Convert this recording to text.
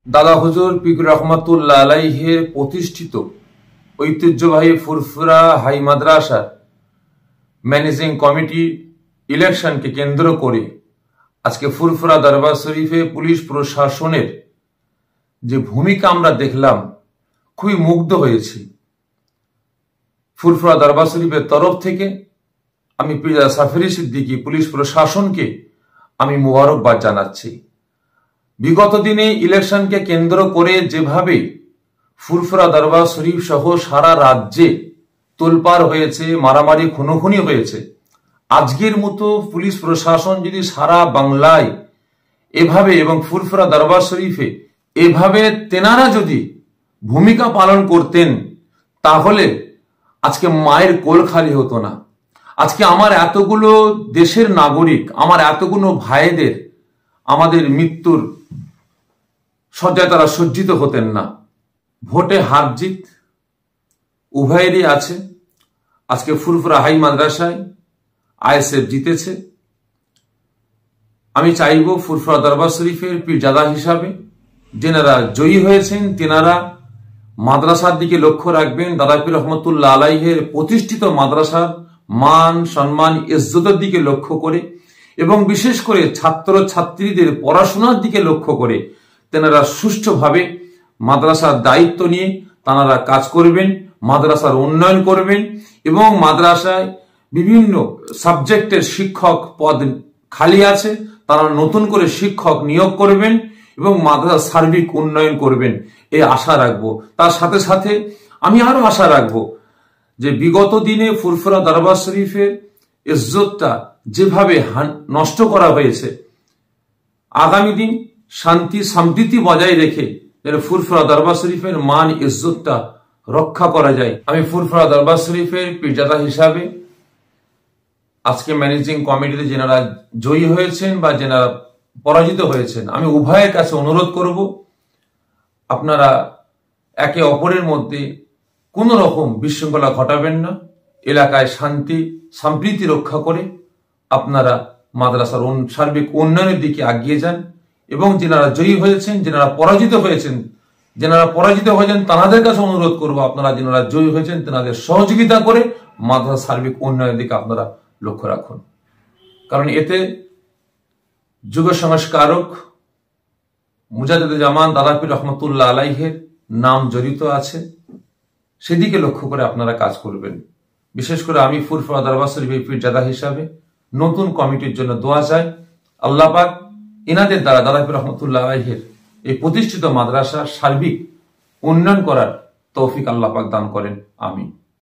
দাদা হুজুর পীর রহমাতুল্লাহ আলাইহির প্রতিষ্ঠিত ঐতিহ্যবাহী ফুরফুরা হাই মাদ্রাসার ম্যানেজিং কমিটি ইলেকশনকে কেন্দ্র করে আজকে ফুরফুরা দরবার শরীফে পুলিশ প্রশাসনের যে ভূমিকা আমরা দেখলাম, খুবই মুগ্ধ হয়েছি। ফুরফুরা দরবার শরীফের তরফ থেকে আমি পীর সাফেরি সিদ্দিকী পুলিশ প্রশাসনকে আমি মুবারকবাদ জানাচ্ছি। বিগত দিনে ইলেকশনকে কেন্দ্র করে যেভাবে ফুরফুরা দরবার শরীফ সহ সারা রাজ্যে তোলপাড় হয়েছে, মারামারি খুনোখুনি হয়েছে, আজকের মতো পুলিশ প্রশাসন যদি সারা বাংলায় এভাবে এবং ফুরফুরা দরবার শরীফে এভাবে তেনারা যদি ভূমিকা পালন করতেন, তাহলে আজকে মায়ের কোল খালি হতো না। আজকে আমার এতগুলো দেশের নাগরিক, আমার এতগুলো ভাইদের আমাদের মৃত্যুর শয্যায় তারা সজ্জিত হতেন না। ভোটে হার জিত উভয়েরই আছে। আজকে ফুরফুরা হাই মাদ্রাসায় আইএসএফ জিতেছে। আমি চাইব ফুরফুরা দরবার শরীফের পীরজাদা হিসাবে যেনারা জয়ী হয়েছেন তেনারা মাদ্রাসার দিকে লক্ষ্য রাখবেন। দাদা পীর রহমতুল্লাহ আলাইহের প্রতিষ্ঠিত মাদ্রাসার মান সম্মান ইজ্জতের দিকে লক্ষ্য করে এবং বিশেষ করে ছাত্র ছাত্রীদের পড়াশোনার দিকে লক্ষ্য করে তেনারা সুষ্ঠুভাবে মাদ্রাসার দায়িত্ব নিয়ে তারা কাজ করবেন, মাদ্রাসার উন্নয়ন করবেন এবং মাদ্রাসায় বিভিন্ন সাবজেক্টের শিক্ষক পদ খালি আছে, তারা নতুন করে শিক্ষক নিয়োগ করবেন এবং মাদ্রাসার সার্বিক উন্নয়ন করবেন, এই আশা রাখবো। তার সাথে সাথে আমি আরো আশা রাখবো যে বিগত দিনে ফুরফুরা দরবার শরীফের ইজ্জতটা যেভাবে নষ্ট করা হয়েছে, আগামী দিন শান্তি সম্প্রীতি বজায় রেখে যেন ফুরফুরা দরবার শরীফের মান ইজ্জতটা রক্ষা করা যায়। আমি ফুরফুরা দরবার শরীফের পীরজাদা হিসাবে আজকে ম্যানেজিং কমিটিতে যেনারা জয়ী হয়েছেন বা যেনারা পরাজিত হয়েছেন, আমি উভয়ের কাছে অনুরোধ করব, আপনারা একে অপরের মধ্যে কোন রকম বিশৃঙ্খলা ঘটাবেন না। এলাকায় শান্তি সম্প্রীতি রক্ষা করে আপনারা মাদ্রাসার সার্বিক উন্নয়নের দিকে এগিয়ে যান এবং যেনারা জয়ী হয়েছেন, যেনারা পরাজিত হয়েছেন তাদের কাছে অনুরোধ করবো, আপনারা যেনারা জয়ী হয়েছেন তেনাদের সহযোগিতা করে মাদ্রাসার সার্বিক উন্নয়নের দিকে আপনারা লক্ষ্য রাখুন। কারণ এতে যুগ সংস্কারক মুজাদ্দিদে জামান দাদা পীর রহমতুল্লাহ আলাইহের নাম জড়িত আছে, সেদিকে লক্ষ্য করে আপনারা কাজ করবেন। বিশেষ করে আমি ফুরফুরা দরবার শরীফের পীরজাদা হিসাবে নতুন কমিটির জন্য দোয়া চাই। আল্লাহ পাক এনাদের দ্বারা দাদা পীর রহমতুল্লাহ আলাইহের এই প্রতিষ্ঠিত মাদ্রাসার সার্বিক উন্নয়ন করার তৌফিক আল্লাহ পাক দান করেন। আমিন।